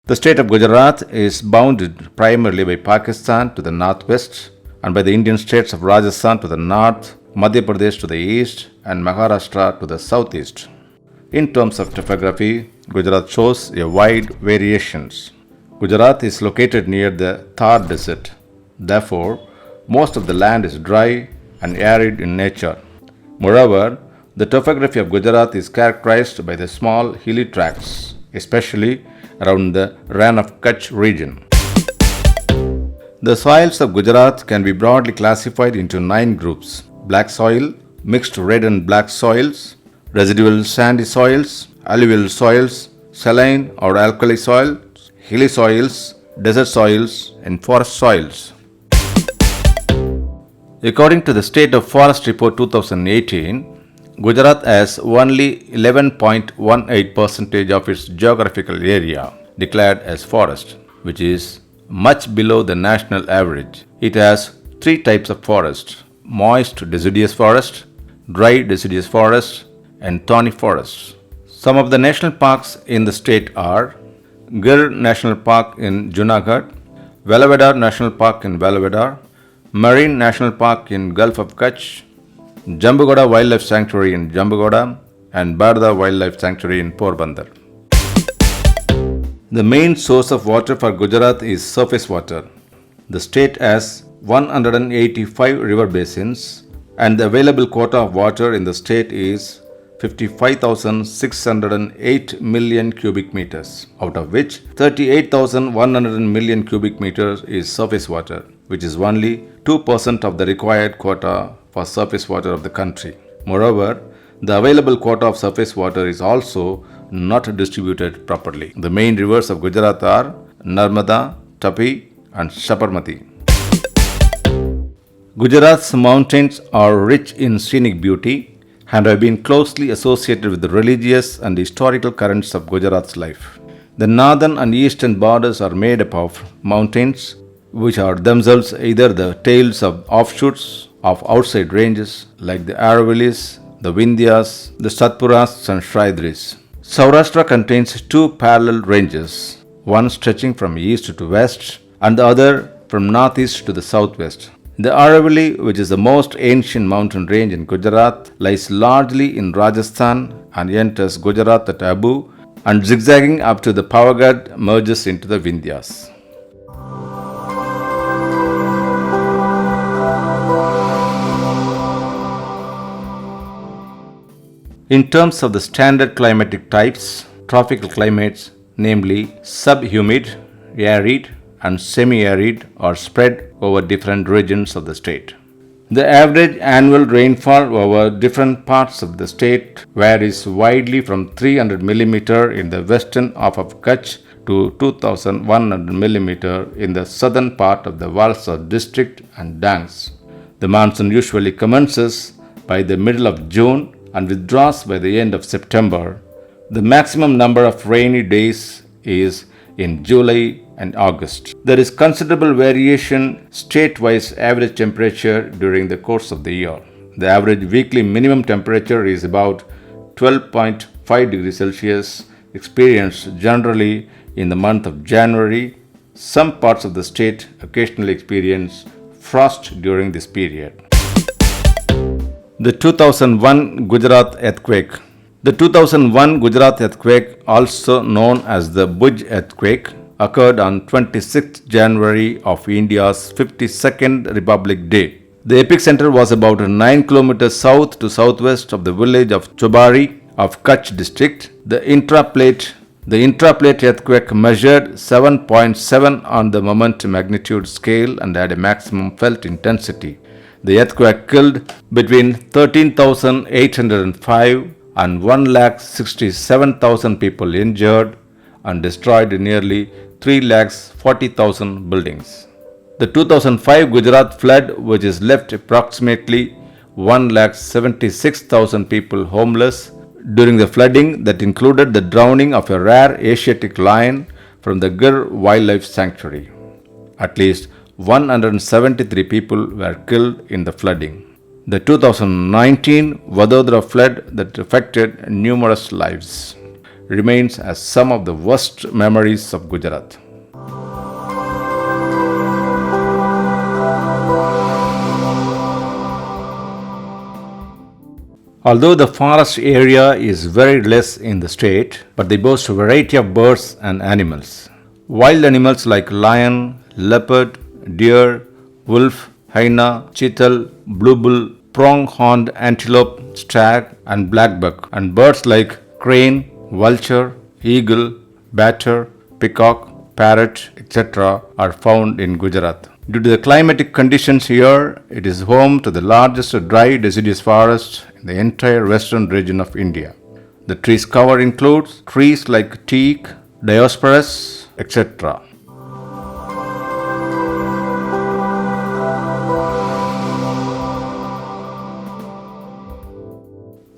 The state of Gujarat is bounded primarily by Pakistan to the northwest and by the Indian states of Rajasthan to the north, Madhya Pradesh to the east, and Maharashtra to the southeast. In terms of topography, Gujarat shows a wide variations. Gujarat is located near the Thar Desert. Therefore, most of the land is dry and arid in nature. Moreover, the topography of Gujarat is characterized by the small hilly tracts, especially around the Rann of Kutch region. The soils of Gujarat can be broadly classified into 9 groups: black soil, mixed red and black soils, residual sandy soils, alluvial soils, saline or alkali soils, hilly soils, desert soils, and forest soils. According to the State of Forest Report 2018, Gujarat has only 11.18% of its geographical area declared as forest, which is much below the national average. It has 3 types of forest: moist deciduous forest, dry deciduous forest, and thorny forests. Some of the national parks in the state are Gir National Park in Junagadh, Velavadar National Park in Velavadar, Marine National Park in Gulf of Kutch, Jambugoda Wildlife Sanctuary in Jambugoda, and Dadra Wildlife Sanctuary in Porbandar. The main source of water for Gujarat is surface water. The state has 185 river basins, and the available quota of water in the state is 55,608 million cubic meters, out of which 38,100 million cubic meters is surface water, which is only 2% of the required quota for surface water of the country. Moreover, the available quota of surface water is also not distributed properly. The main rivers of Gujarat are Narmada, Tapi, and Sabarmati. Gujarat's mountains are rich in scenic beauty and have been closely associated with the religious and historical currents of Gujarat's life. The northern and eastern borders are made up of mountains, which are themselves either the tails of offshoots of outside ranges like the Aravallis, the Vindhyas, the Satpuras, and Shraidaris. Saurashtra contains 2 parallel ranges, one stretching from east to west and the other from northeast to the southwest. The Aravalli, which is the most ancient mountain range in Gujarat, lies largely in Rajasthan and enters Gujarat at Abu, and zigzagging up to the Pavagad merges into the Vindhyas. In terms of the standard climatic types, tropical climates, namely subhumid, arid, and semi-arid, are spread over different regions of the state. The average annual rainfall over different parts of the state varies widely from 300 mm in the western half of Kutch to 2100 mm in the southern part of the Valsad district and Dangs. The monsoon usually commences by the middle of June and withdraws by the end of September. The maximum number of rainy days is in July and August. There is considerable variation state-wise average temperature during the course of the year. The average weekly minimum temperature is about 12.5 degrees Celsius, experienced generally in the month of January. Some parts of the state occasionally experience frost during this period. The 2001 Gujarat earthquake. The 2001 Gujarat earthquake, also known as the Bhuj earthquake, occurred on 26th January of India's 52nd Republic Day. The epicenter was about 9 kilometers south to southwest of the village of Chobari of Kutch district. The intraplate earthquake measured 7.7 on the moment magnitude scale and had a maximum felt intensity. The earthquake killed between 13,805 and 1,67,000 people injured and destroyed nearly 3,40,000 buildings. The 2005 Gujarat flood, which has left approximately 1,76,000 people homeless during the flooding that included the drowning of a rare Asiatic lion from the Gir Wildlife Sanctuary. At least 173 people were killed in the flooding. The 2019 Vadodara flood that affected numerous lives. remains as some of the worst memories of Gujarat. Although the forest area is very less in the state, but they boast a variety of birds and animals. Wild animals like lion, leopard, deer, wolf, hyena, cheetal, blue bull, prong-horned antelope, stag, and blackbuck, and birds like crane, vulture, eagle, batter, peacock, parrot, etc. are found in Gujarat. Due to the climatic conditions here, it is home to the largest dry deciduous forest in the entire western region of India. The trees cover includes trees like teak, diospyros, etc.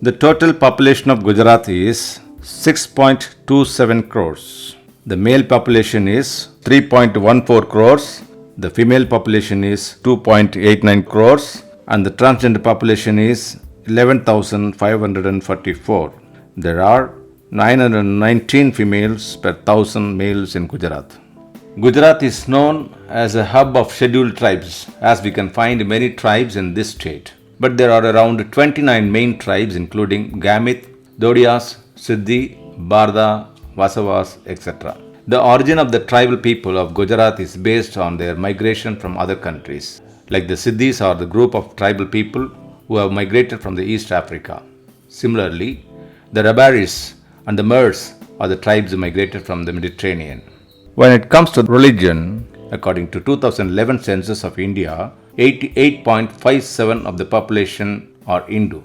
The total population of Gujarat is 6.27 crores. The male population is 3.14 crores. The female population is 2.89 crores and the transgender population is 11,544. There are 919 females per 1,000 males in Gujarat. Gujarat is known as a hub of scheduled tribes, as we can find many tribes in this state. But there are around 29 main tribes including Gamit, Dodias, Siddhi, Barda, Vasavas, etc. The origin of the tribal people of Gujarat is based on their migration from other countries. Like the Siddhis are the group of tribal people who have migrated from the East Africa. Similarly, the Rabaris and the Mers are the tribes who migrated from the Mediterranean. When it comes to religion, according to 2011 census of India, 88.57% of the population are Hindu,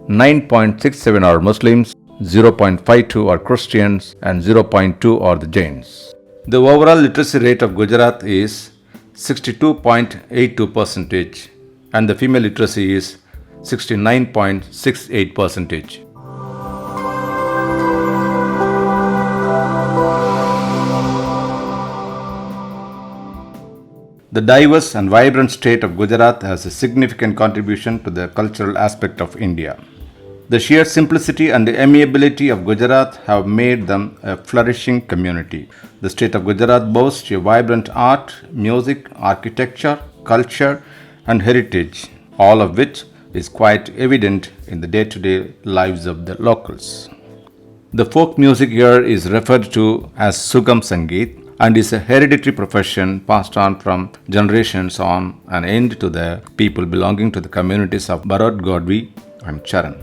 9.67% are Muslims, 0.52% are Christians and 0.2% are the Jains. The overall literacy rate of Gujarat is 62.82% and the female literacy is 69.68%. The diverse and vibrant state of Gujarat has a significant contribution to the cultural aspect of India. The sheer simplicity and amiability of Gujarat have made them a flourishing community. The state of Gujarat boasts a vibrant art, music, architecture, culture, and heritage, all of which is quite evident in the day-to-day lives of the locals. The folk music here is referred to as Sugam Sangeet and is a hereditary profession passed on from generations on and end to the people belonging to the communities of Barot Godvi and Charan.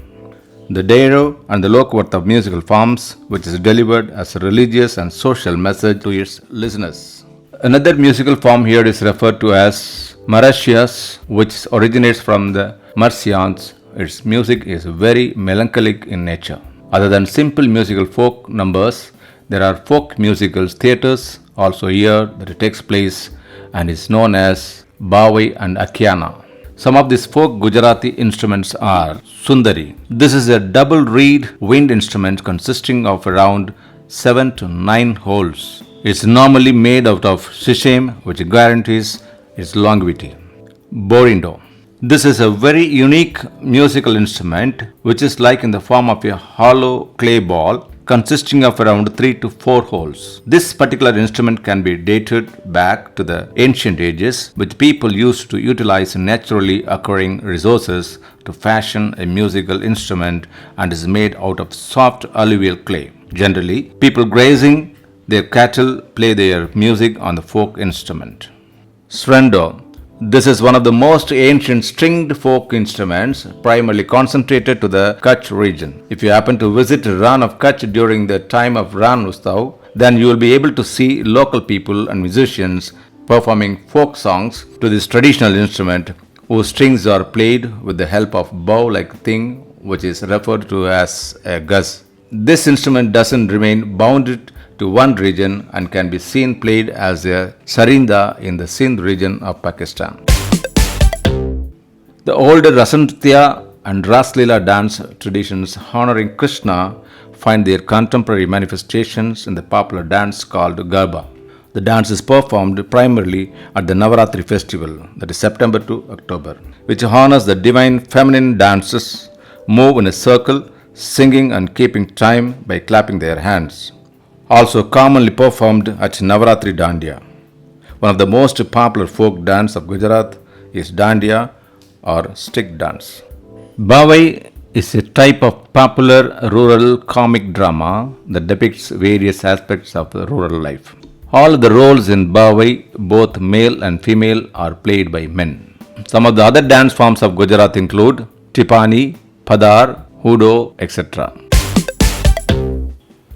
The Dairo and the Lokwarth of musical forms, which is delivered as a religious and social message to its listeners. Another musical form here is referred to as Mauritius, which originates from the Marsians. Its music is very melancholic in nature. Other than simple musical folk numbers, there are folk musical theatres also here that it takes place and is known as Bawai and Akhiana. Some of these folk Gujarati instruments are Sundari. This is a double reed wind instrument consisting of around 7 to 9 holes. It's normally made out of sesame, which guarantees its longevity. Borindo. This is a very unique musical instrument which is like in the form of a hollow clay ball consisting of around 3 to 4 holes. This particular instrument can be dated back to the ancient ages, which people used to utilize naturally occurring resources to fashion a musical instrument and is made out of soft alluvial clay. Generally, people grazing their cattle play their music on the folk instrument. Srendo. This is one of the most ancient stringed folk instruments, primarily concentrated to the Kutch region. If you happen to visit Ran of Kutch during the time of Ran Ustav, then you will be able to see local people and musicians performing folk songs to this traditional instrument, whose strings are played with the help of bow-like thing, which is referred to as a guz. This instrument doesn't remain bounded to one region and can be seen played as a sarinda in the Sindh region of Pakistan. The older Rasantya and Raslila dance traditions honoring Krishna find their contemporary manifestations in the popular dance called Garba. The dance is performed primarily at the Navaratri festival, that is September to October, which honors the divine feminine dances, move in a circle, singing and keeping time by clapping their hands. Also commonly performed at Navaratri Dandiya. One of the most popular folk dance of Gujarat is Dandiya or stick dance. Bhavai is a type of popular rural comic drama that depicts various aspects of the rural life. All the roles in Bhavai, both male and female, are played by men. Some of the other dance forms of Gujarat include Tipani, Padar, Hudo, etc.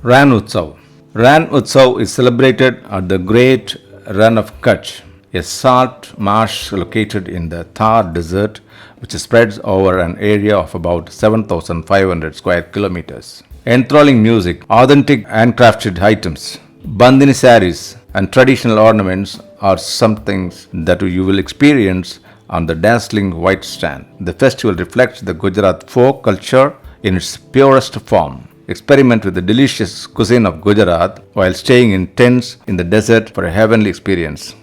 Ran Utsav. Ran Utsav is celebrated at the Great Run of Kutch, a salt marsh located in the Thar Desert which spreads over an area of about 7,500 square kilometers. Enthralling music, authentic handcrafted items, bandhani saris and traditional ornaments are some things that you will experience on the dazzling white stand. The festival reflects the Gujarat folk culture in its purest form. Experiment with the delicious cuisine of Gujarat while staying in tents in the desert for a heavenly experience.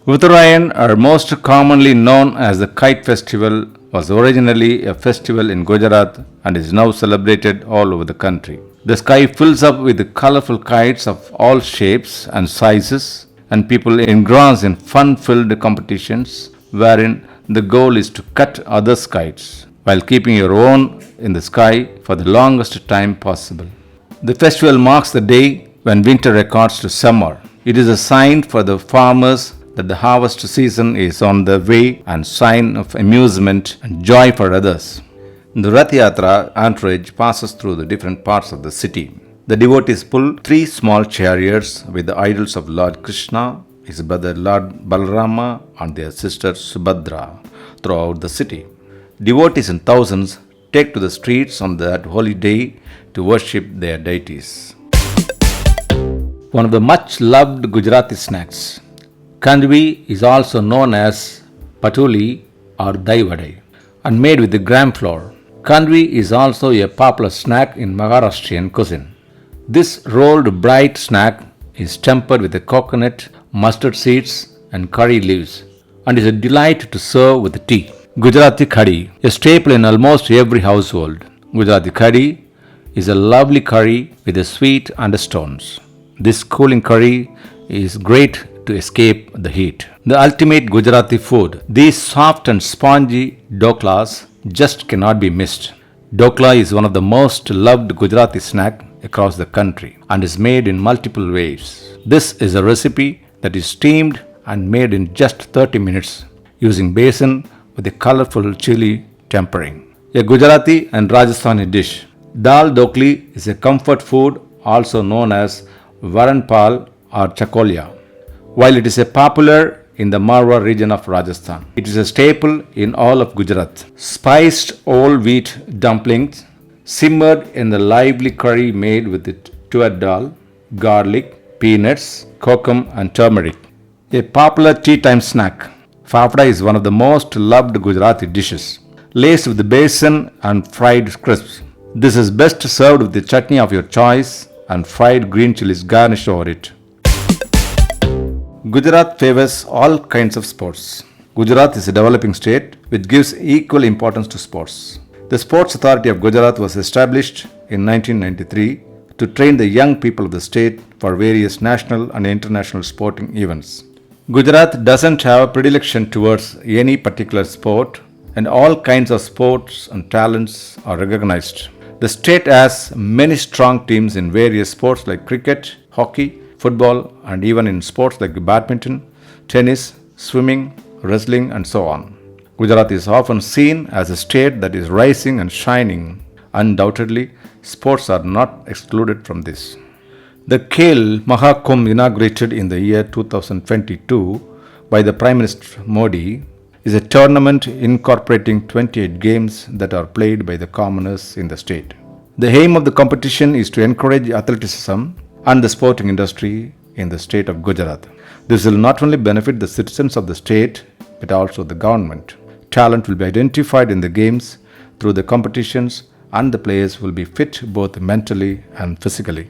Uttarayan, or most commonly known as the Kite Festival, was originally a festival in Gujarat and is now celebrated all over the country. The sky fills up with colorful kites of all shapes and sizes, and people engross in fun-filled competitions wherein the goal is to cut others' kites while keeping your own in the sky for the longest time possible. The festival marks the day when winter records to summer. It is a sign for the farmers that the harvest season is on the way and sign of amusement and joy for others. The Rath Yatra entourage passes through the different parts of the city. The devotees pull 3 small chariots with the idols of Lord Krishna, his brother Lord Balarama and their sister Subhadra throughout the city. Devotees in thousands take to the streets on that holy day to worship their deities. One of the much loved Gujarati snacks, Kandvi, is also known as patuli or dai vadai and made with the gram flour. Kandvi is also a popular snack in Maharashtrian cuisine. This rolled bright snack is tempered with the coconut, mustard seeds and curry leaves and is a delight to serve with tea. Gujarati Khadi, a staple in almost every household. Gujarati Khadi is a lovely curry with a sweet undertones. This cooling curry is great to escape the heat. The ultimate Gujarati food. These soft and spongy doklas just cannot be missed. Dokla is one of the most loved Gujarati snack across the country and is made in multiple ways. This is a recipe that is steamed and made in just 30 minutes using besan with a colorful chili tempering. A Gujarati and Rajasthani dish. Dal dokli is a comfort food also known as varanpal or chakolia. While it is a popular in the Marwa region of Rajasthan, it is a staple in all of Gujarat. Spiced whole wheat dumplings simmered in the lively curry made with tuar dal, garlic, peanuts, kokum and turmeric. A popular tea time snack. Fafda is one of the most loved Gujarati dishes, laced with besan and fried crisps. This is best served with the chutney of your choice and fried green chilies garnished over it. Gujarat favors all kinds of sports. Gujarat is a developing state which gives equal importance to sports. The Sports Authority of Gujarat was established in 1993 to train the young people of the state for various national and international sporting events. Gujarat doesn't have a predilection towards any particular sport, and all kinds of sports and talents are recognized. The state has many strong teams in various sports like cricket, hockey, football, and even in sports like badminton, tennis, swimming, wrestling, and so on. Gujarat is often seen as a state that is rising and shining. Undoubtedly, sports are not excluded from this. The Khel Mahakumbh, inaugurated in the year 2022 by the Prime Minister Modi, is a tournament incorporating 28 games that are played by the commoners in the state. The aim of the competition is to encourage athleticism and the sporting industry in the state of Gujarat. This will not only benefit the citizens of the state but also the government. Talent will be identified in the games through the competitions and the players will be fit both mentally and physically.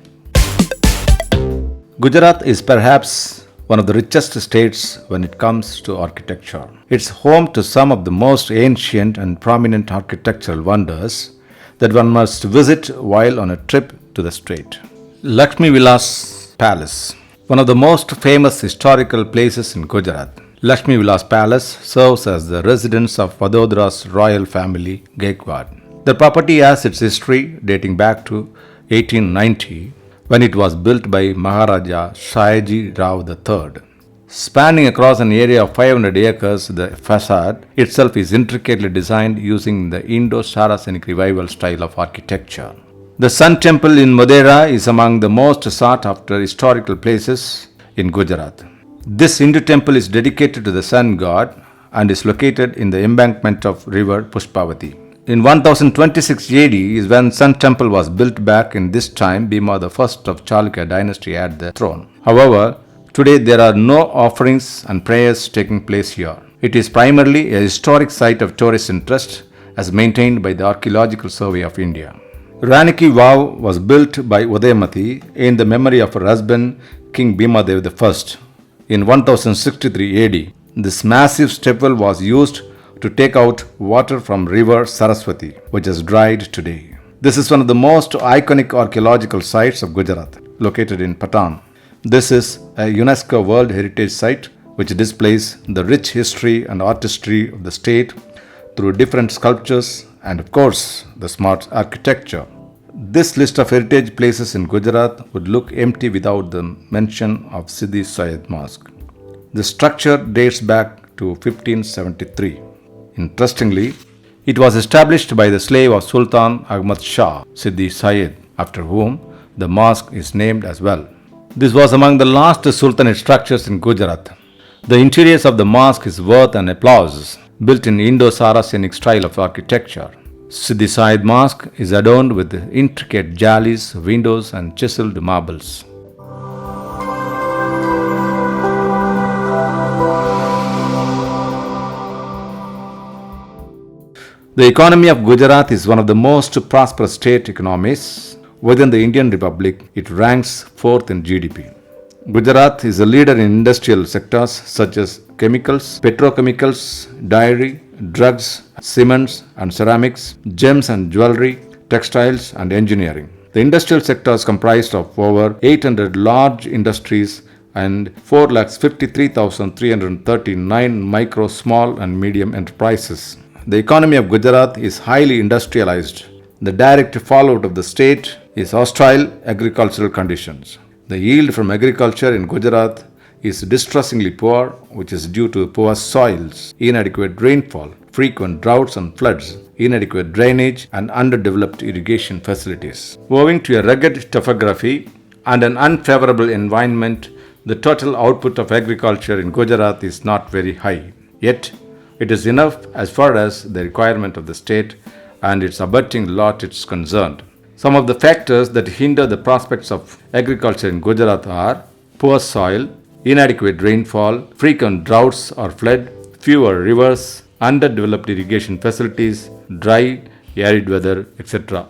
Gujarat is perhaps one of the richest states when it comes to architecture. It's home to some of the most ancient and prominent architectural wonders that one must visit while on a trip to the state. Lakshmi Vilas Palace, one of the most famous historical places in Gujarat. Lakshmi Vilas Palace serves as the residence of Vadodara's royal family Gaikwad. The property has its history dating back to 1890 when it was built by Maharaja Shahaji Rao III. Spanning across an area of 500 acres, the facade itself is intricately designed using the Indo-Saracenic revival style of architecture. The Sun Temple in Modhera is among the most sought-after historical places in Gujarat. This Hindu temple is dedicated to the sun god and is located in the embankment of river Pushpavati. In 1026 AD is when Sun Temple was built back. In this time, Bhima I of Chalukya dynasty had the throne. However, today there are no offerings and prayers taking place here. It is primarily a historic site of tourist interest as maintained by the Archaeological Survey of India. Raniki Vav was built by Udayamati in the memory of her husband King Bhimadev I in 1063 AD. This massive stepwell was used to take out water from river Saraswati, which is dried today. This is one of the most iconic archaeological sites of Gujarat, located in Patan. This is a UNESCO World Heritage Site which displays the rich history and artistry of the state through different sculptures and, of course, the smart architecture. This list of heritage places in Gujarat would look empty without the mention of Sidi Syed Mosque. The structure dates back to 1573. Interestingly, it was established by the slave of Sultan Ahmad Shah, Sidi Syed, after whom the mosque is named as well. This was among the last Sultanate structures in Gujarat. The interiors of the mosque is worth an applause, built in Indo-Saracenic style of architecture. Sidi Syed Mosque is adorned with intricate jalis, windows and chiseled marbles. The economy of Gujarat is one of the most prosperous state economies within the Indian Republic. It ranks fourth in GDP. Gujarat is a leader in industrial sectors such as chemicals, petrochemicals, dairy, drugs, cements and ceramics, gems and jewelry, textiles and engineering. The industrial sector is comprised of over 800 large industries and 4,53,339 micro, small and medium enterprises. The economy of Gujarat is highly industrialized. The direct fallout of the state is hostile agricultural conditions. The yield from agriculture in Gujarat is distressingly poor, which is due to poor soils, inadequate rainfall, frequent droughts and floods, inadequate drainage, and underdeveloped irrigation facilities. Owing to a rugged topography and an unfavorable environment, the total output of agriculture in Gujarat is not very high. Yet, it is enough as far as the requirement of the state and its abutting lot is concerned. Some of the factors that hinder the prospects of agriculture in Gujarat are poor soil, inadequate rainfall, frequent droughts or flood, fewer rivers, underdeveloped irrigation facilities, dry, arid weather, etc.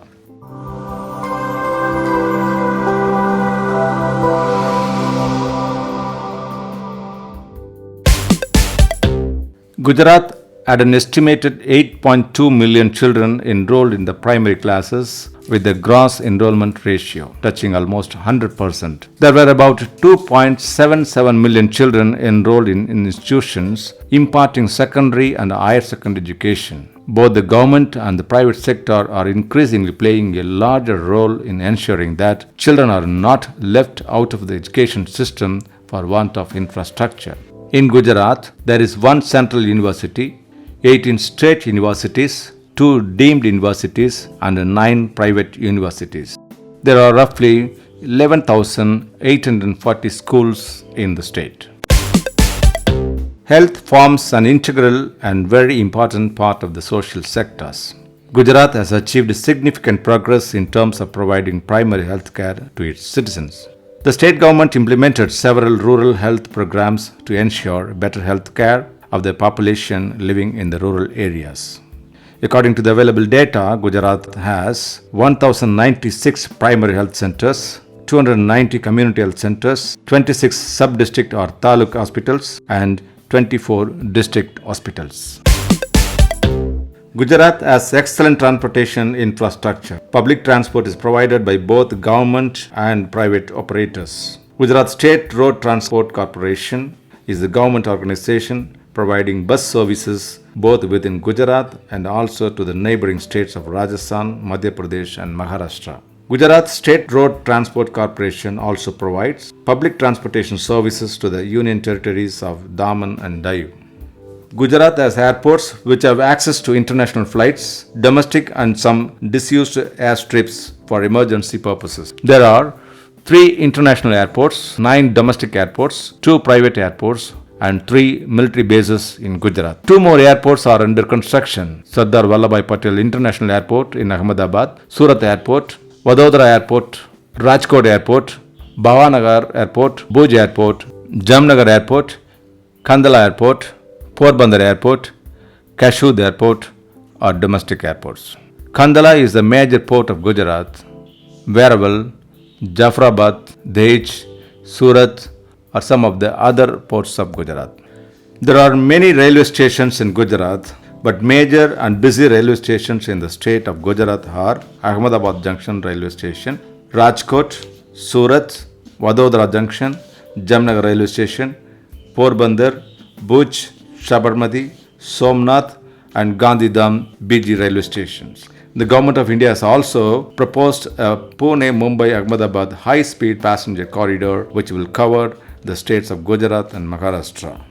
Gujarat had an estimated 8.2 million children enrolled in the primary classes with a gross enrollment ratio touching almost 100%. There were about 2.77 million children enrolled in institutions imparting secondary and higher secondary education. Both the government and the private sector are increasingly playing a larger role in ensuring that children are not left out of the education system for want of infrastructure. In Gujarat, there is one central university, 18 state universities, 2 deemed universities, and 9 private universities. There are roughly 11,840 schools in the state. Health forms an integral and very important part of the social sectors. Gujarat has achieved significant progress in terms of providing primary health care to its citizens. The state government implemented several rural health programs to ensure better health care of the population living in the rural areas. According to the available data, Gujarat has 1,096 primary health centers, 290 community health centers, 26 sub-district or taluk hospitals, and 24 district hospitals. Gujarat has excellent transportation infrastructure. Public transport is provided by both government and private operators. Gujarat State Road Transport Corporation is the government organization providing bus services both within Gujarat and also to the neighboring states of Rajasthan, Madhya Pradesh and Maharashtra. Gujarat State Road Transport Corporation also provides public transportation services to the union territories of Daman and Diu. Gujarat has airports which have access to international flights, domestic and some disused airstrips for emergency purposes. There are 3 international airports, 9 domestic airports, 2 private airports and 3 military bases in Gujarat. 2 more airports are under construction. Sardar Vallabhbhai Patel International Airport in Ahmedabad, Surat Airport, Vadodara Airport, Rajkot Airport, Bhavanagar Airport, Bhuj Airport, Jamnagar Airport, Kandala Airport, Porbandar Airport, Kashud Airport are domestic airports. Kandala is the major port of Gujarat. Waraval, Jafrabad, Dahej, Surat are some of the other ports of Gujarat. There are many railway stations in Gujarat, but major and busy railway stations in the state of Gujarat are Ahmedabad Junction Railway Station, Rajkot, Surat, Vadodara Junction, Jamnagar Railway Station, Porbandar, Bhuj, Sabarmati, Somnath and Gandhidham BG railway stations. The Government of India has also proposed a Pune-Mumbai-Ahmedabad high-speed passenger corridor which will cover the states of Gujarat and Maharashtra.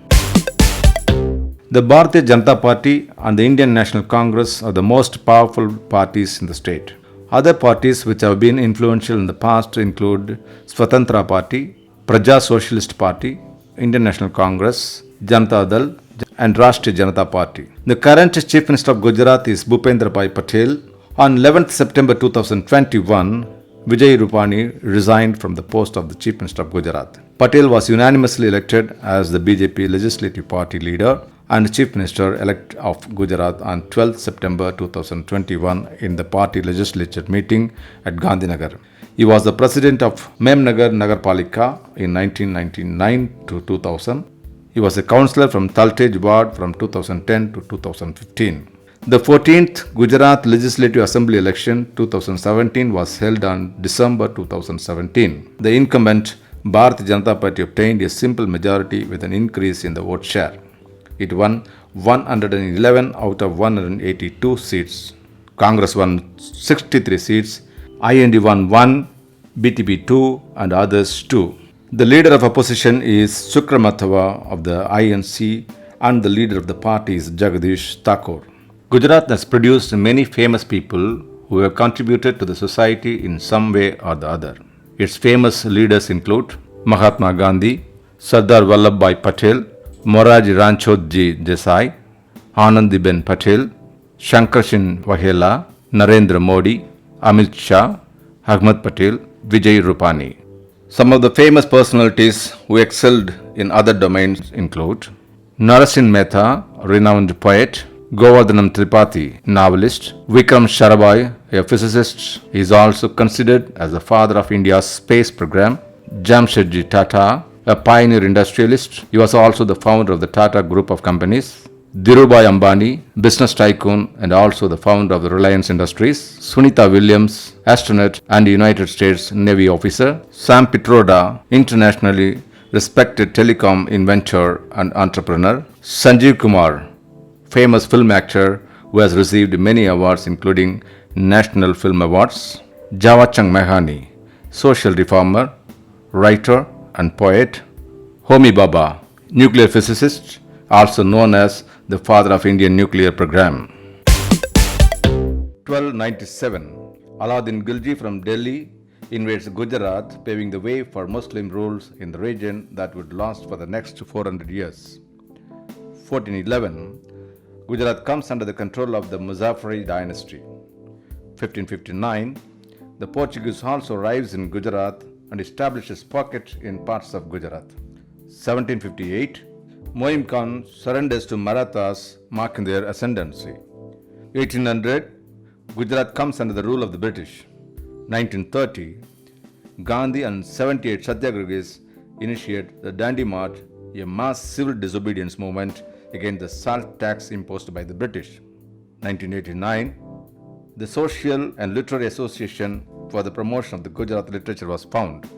The Bharatiya Janata Party and the Indian National Congress are the most powerful parties in the state. Other parties which have been influential in the past include Swatantra Party, Praja Socialist Party, Indian National Congress, Janata Dal and Rashtriya Janata Party. The current Chief Minister of Gujarat is Bhupendra Bhai Patel. On 11th September 2021, Vijay Rupani resigned from the post of the Chief Minister of Gujarat. Patel was unanimously elected as the BJP Legislative Party leader and Chief Minister-elect of Gujarat on 12th September 2021 in the party legislature meeting at Gandhinagar. He was the president of Memnagar Nagarpalika in 1999 to 2000. He was a councillor from Taltej Ward from 2010 to 2015. The 14th Gujarat Legislative Assembly election 2017 was held on December 2017. The incumbent Bharatiya Janata Party obtained a simple majority with an increase in the vote share. It won 111 out of 182 seats. Congress won 63 seats, IND won 1, BTP 2 and others 2. The leader of opposition is Sukramathava of the INC and the leader of the party is Jagadish Thakur. Gujarat has produced many famous people who have contributed to the society in some way or the other. Its famous leaders include Mahatma Gandhi, Sardar Vallabhbhai Patel, Moraji Ranchodji Desai, Anandiben Patel, Shankarshin Vahela, Narendra Modi, Amit Shah, Ahmad Patel, Vijay Rupani. Some of the famous personalities who excelled in other domains include Narasin Mehta, renowned poet, Govardhanam Tripathi, novelist, Vikram Sarabhai, a physicist, is also considered as the father of India's space program, Jamshedji Tata, a pioneer industrialist. He was also the founder of the Tata Group of Companies. Dhirubhai Ambani, business tycoon and also the founder of the Reliance Industries. Sunita Williams, astronaut and United States Navy officer. Sam Pitroda, internationally respected telecom inventor and entrepreneur. Sanjeev Kumar, famous film actor who has received many awards including National Film Awards. Jawachang Mehani, social reformer, writer and poet. Homi Bhabha, nuclear physicist, also known as the father of Indian nuclear program. 1297, Alauddin Khilji from Delhi invades Gujarat, paving the way for Muslim rules in the region that would last for the next 400 years. 1411, Gujarat comes under the control of the Muzaffari dynasty. 1559, the Portuguese also arrives in Gujarat and establishes pocket in parts of Gujarat. 1758, Moim Khan surrenders to Marathas, marking their ascendancy. 1800, Gujarat comes under the rule of the British. 1930, Gandhi and 78 Satyagrahis initiate the Dandi March, a mass civil disobedience movement against the salt tax imposed by the British. 1989, the Social and Literary Association for the Promotion of the Gujarati Literature was founded.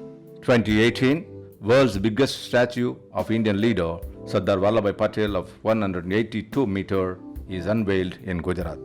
2018, world's biggest statue of Indian leader Sardar Vallabhbhai Patel of 182 meter is unveiled in Gujarat.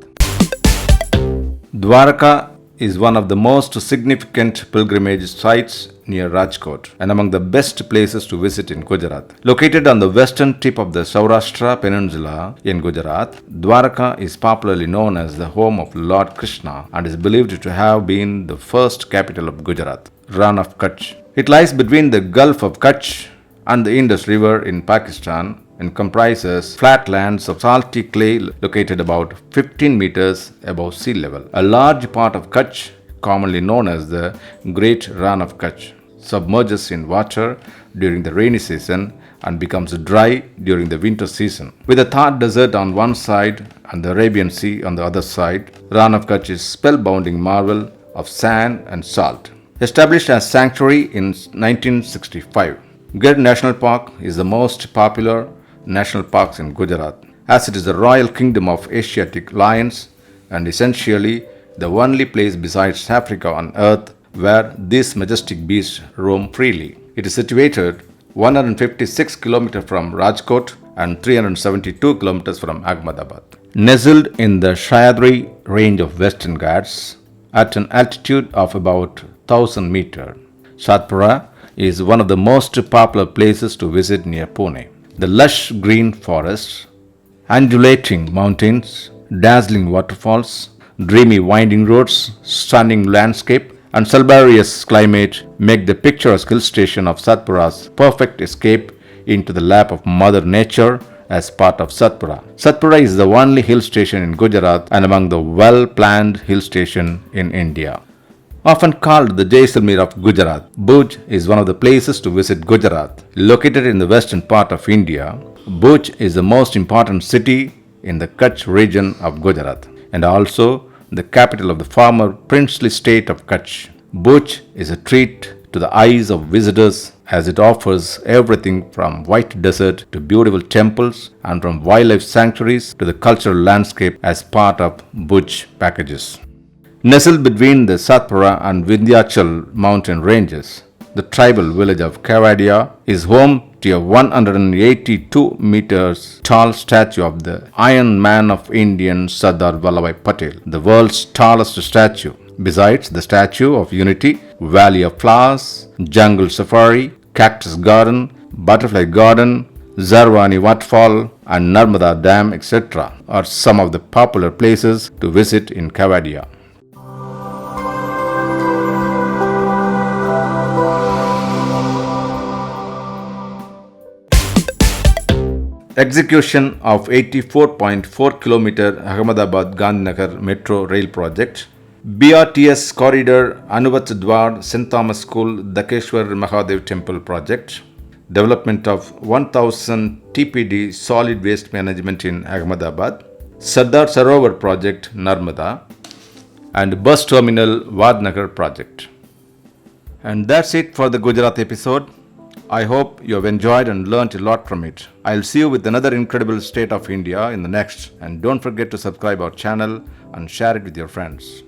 Dwarka is one of the most significant pilgrimage sites near Rajkot and among the best places to visit in Gujarat. Located on the western tip of the Saurashtra peninsula in Gujarat, Dwarka is popularly known as the home of Lord Krishna and is believed to have been the first capital of Gujarat, Ran of Kutch. It lies between the Gulf of Kutch and the Indus River in Pakistan and comprises flat lands of salty clay located about 15 meters above sea level. A large part of Kutch, commonly known as the Great Ran of Kutch, submerges in water during the rainy season and becomes dry during the winter season. With the Thar Desert on one side and the Arabian Sea on the other side, Ran of Kutch is a spellbinding marvel of sand and salt. Established as sanctuary in 1965, Gir National Park is the most popular national parks in Gujarat, as it is the royal kingdom of Asiatic lions and essentially the only place besides Africa on earth where these majestic beasts roam freely. It is situated 156 kilometers from Rajkot and 372 kilometers from Ahmedabad. Nestled in the Sahyadri range of Western Ghats at an altitude of about 1000 meters, Satpura is one of the most popular places to visit near Pune. The lush green forests, undulating mountains, dazzling waterfalls, dreamy winding roads, stunning landscape, and salubrious climate make the picturesque hill station of Satpura's perfect escape into the lap of Mother Nature as part of Satpura. Satpura is the only hill station in Gujarat and among the well-planned hill stations in India. Often called the Jaisalmer of Gujarat, Bhuj is one of the places to visit Gujarat. Located in the western part of India, Bhuj is the most important city in the Kutch region of Gujarat and also the capital of the former princely state of Kutch. Bhuj is a treat to the eyes of visitors as it offers everything from white desert to beautiful temples and from wildlife sanctuaries to the cultural landscape as part of Bhuj packages. Nestled between the Satpura and Vindhyachal mountain ranges, the tribal village of Kevadia is home to a 182 meters tall statue of the Iron Man of Indian Sardar Vallabhbhai Patel, the world's tallest statue. Besides the Statue of Unity, Valley of Flowers, Jungle Safari, Cactus Garden, Butterfly Garden, Zarwani Waterfall and Narmada Dam, etc. are some of the popular places to visit in Kevadia. Execution of 84.4 km Ahmedabad Gandhinagar Metro Rail Project, BRTS Corridor Anuvat Dwar St. Thomas School Dakeshwar Mahadev Temple Project, development of 1000 TPD solid waste management in Ahmedabad, Sardar Sarovar Project Narmada, and bus terminal Vadnagar Project. And that's it for the Gujarat episode. I hope you have enjoyed and learnt a lot from it. I'll see you with another incredible state of India in the next, and don't forget to subscribe our channel and share it with your friends.